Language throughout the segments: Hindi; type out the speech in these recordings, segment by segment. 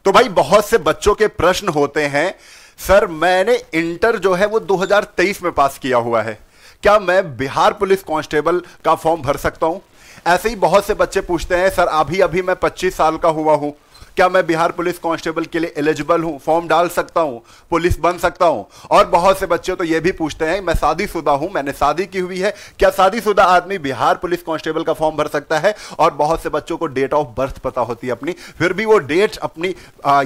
तो भाई बहुत से बच्चों के प्रश्न होते हैं, सर मैंने इंटर जो है वो 2023 में पास किया हुआ है, क्या मैं बिहार पुलिस कांस्टेबल का फॉर्म भर सकता हूं? ऐसे ही बहुत से बच्चे पूछते हैं, सर अभी अभी मैं 25 साल का हुआ हूं, क्या मैं बिहार पुलिस कांस्टेबल के लिए एलिजिबल हूं, फॉर्म डाल सकता हूं, पुलिस बन सकता हूं? और बहुत से बच्चे तो यह भी पूछते हैं, मैं शादीशुदा हूं, मैंने शादी की हुई है, क्या शादीशुदा आदमी बिहार पुलिस कांस्टेबल का फॉर्म भर सकता है? और बहुत से बच्चों को डेट ऑफ बर्थ पता होती है अपनी, फिर भी वो डेट अपनी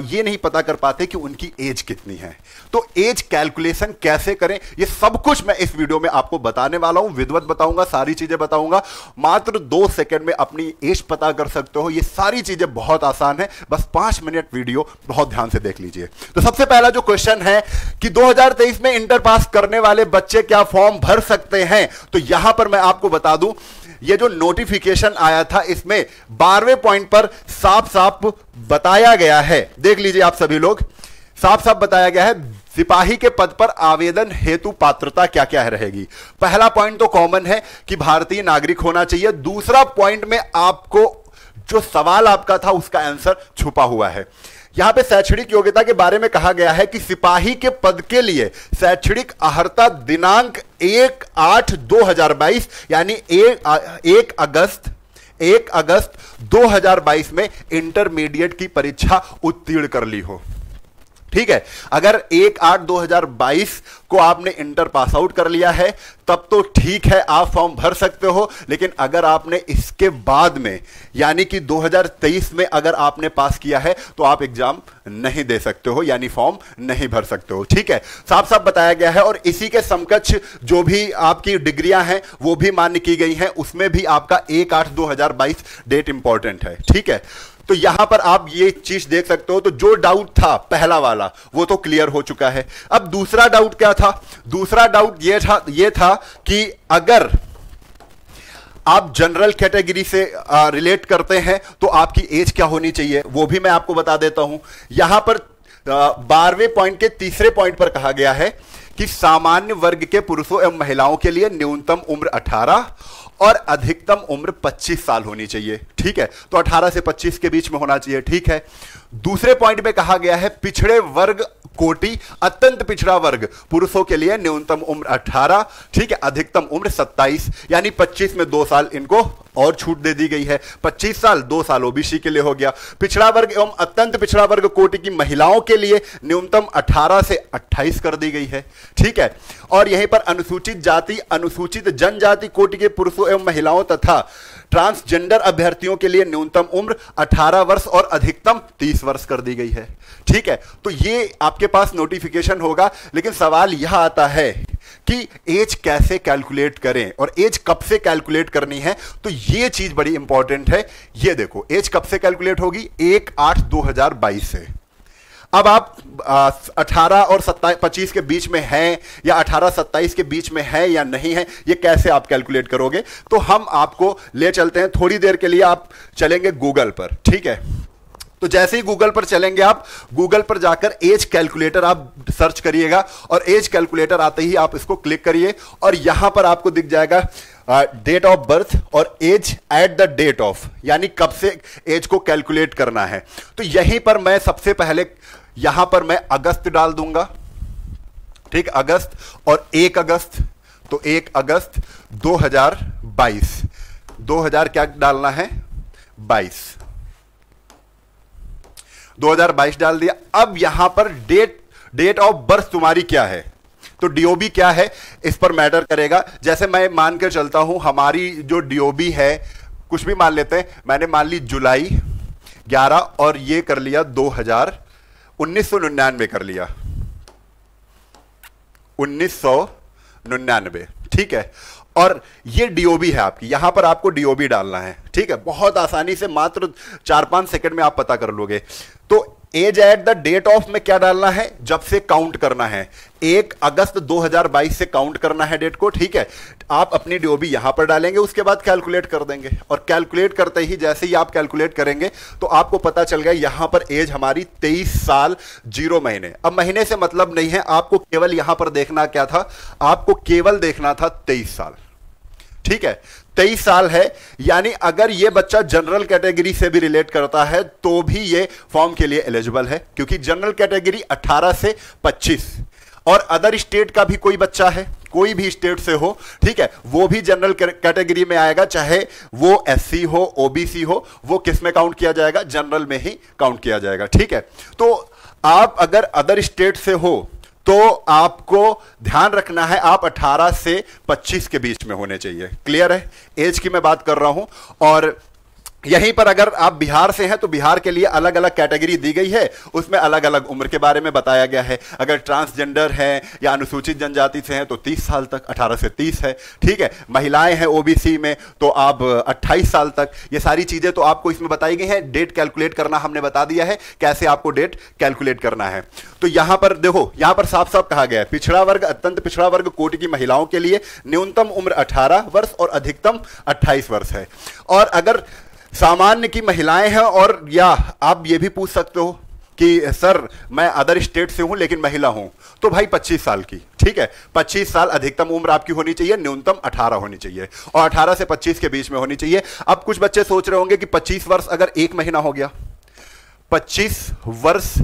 ये नहीं पता कर पाते कि उनकी एज कितनी है। तो एज कैलकुलेशन कैसे करें, ये सब कुछ मैं इस वीडियो में आपको बताने वाला हूं, विधिवत बताऊंगा, सारी चीजें बताऊंगा। मात्र 2 सेकंड में अपनी एज पता कर सकते हो, ये सारी चीजें बहुत आसान है, बस 5 मिनट वीडियो बहुत ध्यान से देख लीजिए। तो सबसे पहला जो क्वेश्चन है कि 2023 में इंटर पास करने वाले बच्चे क्या फॉर्म भर सकते हैं? तो यहां पर मैं आपको बता दूं, ये जो नोटिफिकेशन आया था इसमें 12वें पॉइंट पर साफ साफ बताया गया है, देख लीजिए आप सभी लोग, साफ साफ बताया गया है सिपाही के पद पर आवेदन हेतु पात्रता क्या क्या रहेगी। पहला पॉइंट तो कॉमन है कि भारतीय नागरिक होना चाहिए। दूसरा पॉइंट में आपको जो सवाल आपका था उसका आंसर छुपा हुआ है। यहां पे शैक्षणिक योग्यता के बारे में कहा गया है कि सिपाही के पद के लिए शैक्षणिक अर्हता दिनांक 1/8/2022 यानी 1 अगस्त 2022 में इंटरमीडिएट की परीक्षा उत्तीर्ण कर ली हो। ठीक है, अगर 1/8/2022 को आपने इंटर पास आउट कर लिया है तब तो ठीक है, आप फॉर्म भर सकते हो। लेकिन अगर आपने इसके बाद में यानी कि 2023 में अगर आपने पास किया है तो आप एग्जाम नहीं दे सकते हो, यानी फॉर्म नहीं भर सकते हो। ठीक है, साफ साफ बताया गया है। और इसी के समकक्ष जो भी आपकी डिग्रियां हैं वो भी मान्य की गई हैं, उसमें भी आपका 1/8/2022 डेट इंपॉर्टेंट है। ठीक है, तो यहां पर आप ये चीज देख सकते हो। तो जो डाउट था पहला वाला वो तो क्लियर हो चुका है। अब दूसरा डाउट क्या था? दूसरा डाउट ये था कि अगर आप जनरल कैटेगरी से रिलेट करते हैं तो आपकी एज क्या होनी चाहिए, वो भी मैं आपको बता देता हूं। यहां पर 12वें पॉइंट के तीसरे पॉइंट पर कहा गया है कि सामान्य वर्ग के पुरुषों एवं महिलाओं के लिए न्यूनतम उम्र 18 और अधिकतम उम्र 25 साल होनी चाहिए। ठीक है, तो 18 से 25 के बीच में होना चाहिए। ठीक है, दूसरे पॉइंट में कहा गया है पिछड़े वर्ग कोटि अत्यंत पिछड़ा वर्ग पुरुषों के लिए न्यूनतम उम्र 18, ठीक है, अधिकतम उम्र 27 यानी 25 में 2 साल इनको और छूट दे दी गई है। 25 साल 2 साल ओबीसी के लिए हो गया। पिछड़ा वर्ग एवं अत्यंत पिछड़ा वर्ग कोटि की महिलाओं के लिए न्यूनतम 18 से 28 कर दी गई है। ठीक है, और यहीं पर अनुसूचित जाति अनुसूचित जनजाति कोटि के पुरुषों एवं महिलाओं तथा ट्रांसजेंडर अभ्यर्थियों के लिए न्यूनतम उम्र 18 वर्ष और अधिकतम 30 वर्ष कर दी गई है। ठीक है, तो ये आपके पास नोटिफिकेशन होगा। लेकिन सवाल यह आता है कि एज कैसे कैलकुलेट करें और एज कब से कैलकुलेट करनी है, तो ये चीज बड़ी इंपॉर्टेंट है। ये देखो, एज कब से कैलकुलेट होगी? 1/8/2022 से। अब आप 18 और 25 के बीच में हैं या 18-27 के बीच में हैं या नहीं है, ये कैसे आप कैलकुलेट करोगे? तो हम आपको ले चलते हैं, थोड़ी देर के लिए आप चलेंगे गूगल पर। ठीक है, तो जैसे ही गूगल पर चलेंगे आप, गूगल पर जाकर एज कैलकुलेटर आप सर्च करिएगा और एज कैलकुलेटर आते ही आप इसको क्लिक करिए और यहां पर आपको दिख जाएगा डेट ऑफ बर्थ और age at the date of, यानी कब से एज को कैलकुलेट करना है। तो यहीं पर मैं सबसे पहले यहां पर मैं अगस्त डाल दूंगा। ठीक, अगस्त और 1 अगस्त, तो 1 अगस्त 2022, 2000 क्या डालना है? 2022 डाल दिया। अब यहां पर डेट ऑफ बर्थ तुम्हारी क्या है, तो डीओबी क्या है इस पर मैटर करेगा। जैसे मैं मान कर चलता हूं हमारी जो डीओबी है, कुछ भी मान लेते हैं, मैंने मान ली जुलाई 11 और ये कर लिया 1999 कर लिया, 1999। ठीक है, और ये डीओबी है आपकी, यहां पर आपको डीओबी डालना है। ठीक है, बहुत आसानी से मात्र 4-5 सेकंड में आप पता कर लोगे। तो age at the date of में क्या डालना है? जब से काउंट करना है, 1 अगस्त 2022 से काउंट करना है डेट को। ठीक है, आप अपनी डीओबी यहां पर डालेंगे, उसके बाद कैलकुलेट कर देंगे और कैलकुलेट करते ही जैसे ही आप कैलकुलेट करेंगे तो आपको पता चल गया यहां पर एज हमारी 23 साल 0 महीने। अब महीने से मतलब नहीं है, आपको केवल यहां पर देखना क्या था? आपको केवल देखना था 23 साल। ठीक है, 23 साल है, यानी अगर ये बच्चा जनरल कैटेगरी से भी रिलेट करता है तो भी ये फॉर्म के लिए एलिजिबल है, क्योंकि जनरल कैटेगरी 18 से 25, और अदर स्टेट का भी कोई बच्चा है, कोई भी स्टेट से हो, ठीक है, वो भी जनरल कैटेगरी में आएगा, चाहे वो एससी हो, ओबीसी हो, वो किस में काउंट किया जाएगा? जनरल में ही काउंट किया जाएगा, ठीक है। तो आप अगर अदर स्टेट से हो तो आपको ध्यान रखना है, आप 18 से 25 के बीच में होने चाहिए। क्लियर है? एज की मैं बात कर रहा हूं। और यहीं पर अगर आप बिहार से हैं तो बिहार के लिए अलग अलग कैटेगरी दी गई है, उसमें अलग अलग उम्र के बारे में बताया गया है। अगर ट्रांसजेंडर हैं या अनुसूचित जनजाति से हैं तो 30 साल तक, 18 से 30 है, ठीक है। महिलाएं हैं ओबीसी में तो आप 28 साल तक। ये सारी चीजें तो आपको इसमें बताई गई हैं। डेट कैलकुलेट करना हमने बता दिया है, कैसे आपको डेट कैलकुलेट करना है। तो यहां पर देखो, यहां पर साफ साफ कहा गया है, पिछड़ा वर्ग, अत्यंत पिछड़ा वर्ग कोटि की महिलाओं के लिए न्यूनतम उम्र 18 वर्ष और अधिकतम 28 वर्ष है। और अगर सामान्य की महिलाएं हैं, और या आप ये भी पूछ सकते हो कि सर मैं अदर स्टेट से हूं लेकिन महिला हूं, तो भाई 25 साल की, ठीक है, 25 साल अधिकतम उम्र आपकी होनी चाहिए, न्यूनतम 18 होनी चाहिए, और 18 से 25 के बीच में होनी चाहिए। अब कुछ बच्चे सोच रहे होंगे कि 25 वर्ष अगर 1 महीना हो गया, 25 वर्ष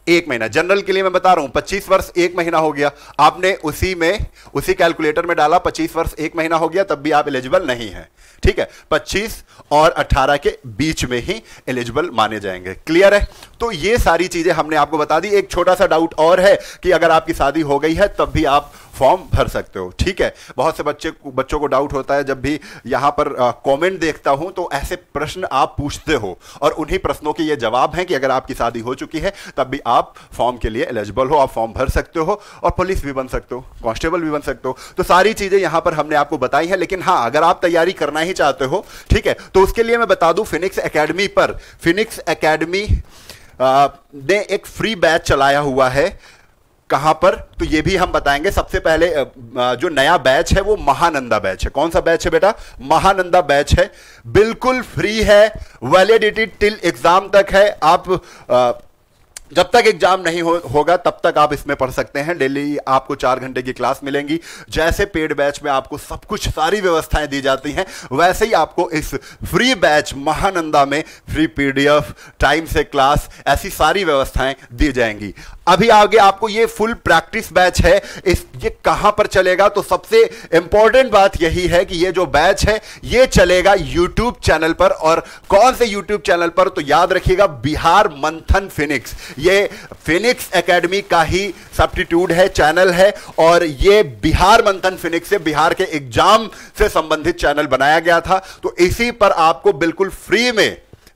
1 महीना, जनरल के लिए मैं बता रहा हूं, 25 वर्ष 1 महीना हो गया, आपने उसी कैलकुलेटर में डाला 25 वर्ष 1 महीना हो गया, तब भी आप एलिजिबल नहीं है, ठीक है। 25 और 18 के बीच में ही एलिजिबल माने जाएंगे। क्लियर है? तो ये सारी चीजें हमने आपको बता दी। एक छोटा सा डाउट और है कि अगर आपकी शादी हो गई है तब भी आप फॉर्म भर सकते हो, ठीक है। बहुत से बच्चों को डाउट होता है, जब भी यहां पर कमेंट देखता हूं तो ऐसे प्रश्न आप पूछते हो, और उन्हीं प्रश्नों के ये जवाब हैं कि अगर आपकी शादी हो चुकी है तब भी आप फॉर्म के लिए एलिजिबल हो, आप फॉर्म भर सकते हो, और पुलिस भी बन सकते हो, कांस्टेबल भी बन सकते हो। तो सारी चीजें यहां पर हमने आपको बताई हैं। लेकिन हाँ, अगर आप तैयारी करना ही चाहते हो, ठीक है, तो उसके लिए मैं बता दूं, फिनिक्स एकेडमी पर, फिनिक्स एकेडमी ने एक फ्री बैच चलाया हुआ है। कहां पर? तो ये भी हम बताएंगे। सबसे पहले जो नया बैच है वो महानंदा बैच है। कौन सा बैच है बेटा? महानंदा बैच है, बिल्कुल फ्री है, वैलिडिटी टिल एग्जाम तक है। आप जब तक एग्जाम नहीं होगा तब तक आप इसमें पढ़ सकते हैं। डेली आपको 4 घंटे की क्लास मिलेंगी। जैसे पेड बैच में आपको सब कुछ, सारी व्यवस्थाएं दी जाती हैं, वैसे ही आपको इस फ्री बैच महानंदा में फ्री पीडीएफ, टाइम से क्लास, ऐसी सारी व्यवस्थाएं दी जाएंगी। अभी आगे आपको ये फुल प्रैक्टिस बैच है, ये कहां पर चलेगा? तो सबसे इंपॉर्टेंट बात यही है कि ये जो बैच है ये चलेगा यूट्यूब चैनल पर। और कौन से यूट्यूब चैनल पर? तो याद रखिएगा, बिहार मंथन फिनिक्स, ये फिनिक्स एकेडमी का ही सब्स्टिट्यूट है, चैनल है, और ये बिहार मंथन फिनिक्स से, बिहार के एग्जाम से संबंधित चैनल बनाया गया था। तो इसी पर आपको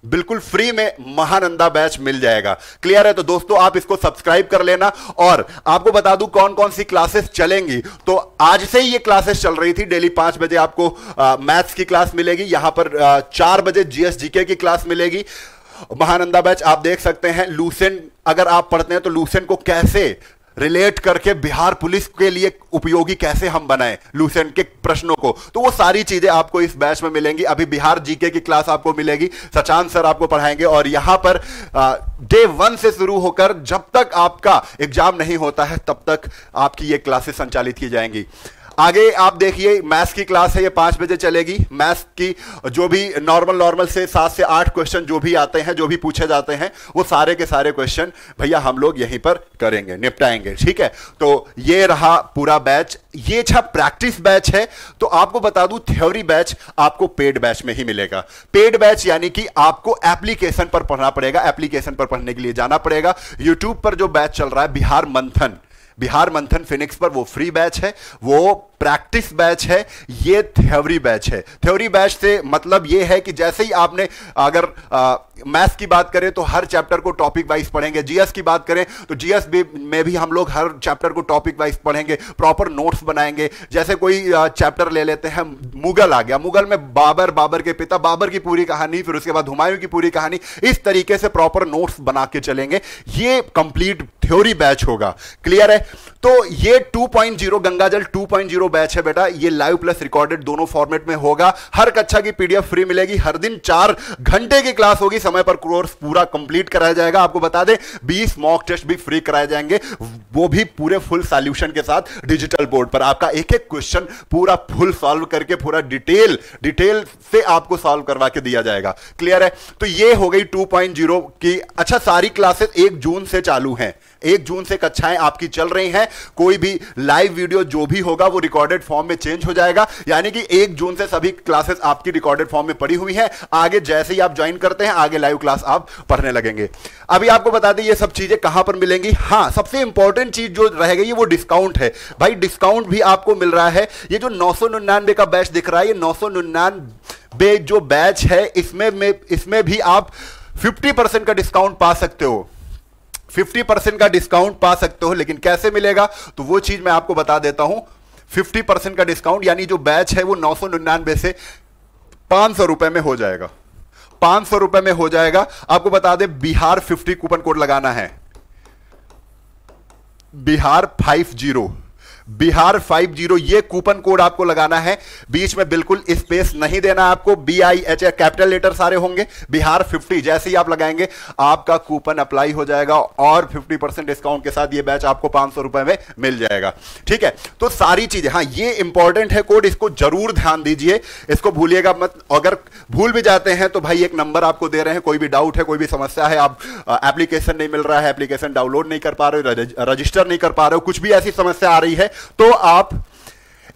बिल्कुल फ्री में महानंदा बैच मिल जाएगा। क्लियर है? तो दोस्तों आप इसको सब्सक्राइब कर लेना। और आपको बता दूं कौन कौन सी क्लासेस चलेंगी। तो आज से ही ये क्लासेस चल रही थी। डेली 5 बजे आपको मैथ्स की क्लास मिलेगी, यहां पर 4 बजे जीएस जीके की क्लास मिलेगी। महानंदा बैच आप देख सकते हैं। लूसेंट अगर आप पढ़ते हैं तो लूसेंट को कैसे रिलेट करके बिहार पुलिस के लिए उपयोगी कैसे हम बनाएं, लूसेंट के प्रश्नों को, तो वो सारी चीजें आपको इस बैच में मिलेंगी। अभी बिहार जीके की क्लास आपको मिलेगी, सचान सर आपको पढ़ाएंगे। और यहां पर डे 1 से शुरू होकर जब तक आपका एग्जाम नहीं होता है तब तक आपकी ये क्लासेस संचालित की जाएंगी। आगे आप देखिए, मैथ्स की क्लास है, ये 5 बजे चलेगी। मैथ्स की जो भी नॉर्मल से 7 से 8 क्वेश्चन जो भी आते हैं, जो भी पूछे जाते हैं, वो सारे के सारे क्वेश्चन भैया हम लोग यहीं पर करेंगे, निपटाएंगे, ठीक है। तो ये रहा पूरा बैच। ये प्रैक्टिस बैच है। तो आपको बता दूं, थ्योरी बैच आपको पेड बैच में ही मिलेगा। पेड बैच यानी कि आपको एप्लीकेशन पर पढ़ना पड़ेगा, एप्लीकेशन पर पढ़ने के लिए जाना पड़ेगा। यूट्यूब पर जो बैच चल रहा है बिहार मंथन फिनिक्स पर, वो फ्री बैच है, वो प्रैक्टिस बैच है, ये थ्योरी बैच है। थ्योरी बैच से मतलब ये है कि जैसे ही आपने, अगर मैथ्स की बात करें तो हर चैप्टर को टॉपिक वाइज पढ़ेंगे, जीएस की बात करें तो जीएस में भी हम लोग हर चैप्टर को टॉपिक वाइज पढ़ेंगे, प्रॉपर नोट्स बनाएंगे। जैसे कोई चैप्टर ले लेते हैं, मुगल आ गया, मुगल में बाबर के पिता, बाबर की पूरी कहानी, फिर उसके बाद हुमायूं की पूरी कहानी, इस तरीके से प्रॉपर नोट्स बना के चलेंगे। ये कंप्लीट थ्योरी बैच होगा। क्लियर है? तो ये 2.0 गंगाजल 2.0 बैच है बेटा, ये लाइव प्लस रिकॉर्डेड दोनों फॉर्मेट में होगा। हर कक्षा की पीडीएफ फ्री मिलेगी, हर दिन 4 घंटे की क्लास होगी, समय पर कोर्स पूरा कंप्लीट कराया जाएगा। आपको बता दें 20 मॉक टेस्ट भी फ्री कराए जाएंगे, वो भी पूरे फुल सॉल्यूशन के साथ डिजिटल बोर्ड पर। आपका एक एक क्वेश्चन पूरा फुल सॉल्व करके पूरा डिटेल से आपको सॉल्व करवा के दिया जाएगा। क्लियर है? तो ये हो गई 2.0 की। अच्छा, सारी क्लासेस 1 जून से चालू हैं, 1 जून से कक्षाएं आपकी चल रही हैं। कोई भी लाइव वीडियो जो भी होगा वो रिकॉर्डेड फॉर्म में चेंज हो जाएगा, यानी कि 1 जून से सभी क्लासेस आपकी रिकॉर्डेड फॉर्म में पड़ी हुई हैं। आगे जैसे ही आप ज्वाइन करते हैं, आगे लाइव क्लास आप पढ़ने लगेंगे। अभी आपको बता दें ये सब चीजें कहां पर मिलेंगी। हां, सबसे इंपॉर्टेंट चीज जो रह गई वो डिस्काउंट है। भाई डिस्काउंट भी आपको मिल रहा है। ये जो 999 का बैच दिख रहा है, ये 999 जो बैच है, इसमें भी आप 50% का डिस्काउंट पा सकते हो। 50% का डिस्काउंट पा सकते हो, लेकिन कैसे मिलेगा तो वो चीज मैं आपको बता देता हूं। 50% का डिस्काउंट यानी जो बैच है वो 999 से 500 रुपए में हो जाएगा। 500 रुपए में हो जाएगा। आपको बता दें बिहार 50 कूपन कोड लगाना है, बिहार 50 ये कूपन कोड आपको लगाना है। बीच में बिल्कुल स्पेस नहीं देना आपको। BIH कैपिटल लेटर सारे होंगे। बिहार 50 जैसे ही आप लगाएंगे आपका कूपन अप्लाई हो जाएगा और 50% डिस्काउंट के साथ ये बैच आपको 500 रुपए में मिल जाएगा। ठीक है, तो सारी चीजें, हाँ ये इंपॉर्टेंट है कोड, इसको जरूर ध्यान दीजिए, इसको भूलिएगा मत। अगर भूल भी जाते हैं तो भाई एक नंबर आपको दे रहे हैं, कोई भी डाउट है, कोई भी समस्या है, आप एप्लीकेशन नहीं मिल रहा है, एप्लीकेशन डाउनलोड नहीं कर पा रहे हो, रजिस्टर नहीं कर पा रहे हो, कुछ भी ऐसी समस्या आ रही है तो आप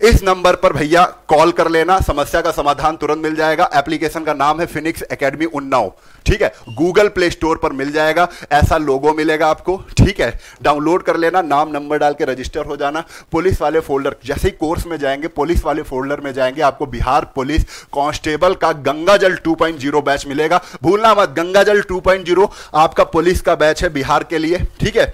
इस नंबर पर भैया कॉल कर लेना, समस्या का समाधान तुरंत मिल जाएगा। एप्लीकेशन का नाम है फिनिक्स एकेडमी उन्नाव। ठीक है, गूगल प्ले स्टोर पर मिल जाएगा, ऐसा लोगो मिलेगा आपको। ठीक है, डाउनलोड कर लेना, नाम नंबर डाल के रजिस्टर हो जाना। पुलिस वाले फोल्डर, जैसे ही कोर्स में जाएंगे पुलिस वाले फोल्डर में जाएंगे, आपको बिहार पुलिस कांस्टेबल का गंगाजल 2.0 बैच मिलेगा। भूलना मत, गंगाजल 2.0 आपका पुलिस का बैच है बिहार के लिए। ठीक है,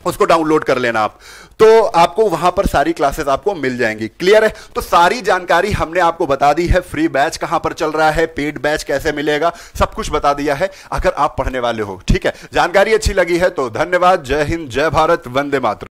उसको डाउनलोड कर लेना आप, तो आपको वहां पर सारी क्लासेस आपको मिल जाएंगी। क्लियर है? तो सारी जानकारी हमने आपको बता दी है। फ्री बैच कहां पर चल रहा है, पेड बैच कैसे मिलेगा, सब कुछ बता दिया है अगर आप पढ़ने वाले हो। ठीक है, जानकारी अच्छी लगी है तो धन्यवाद। जय हिंद, जय भारत, वंदे मातरम।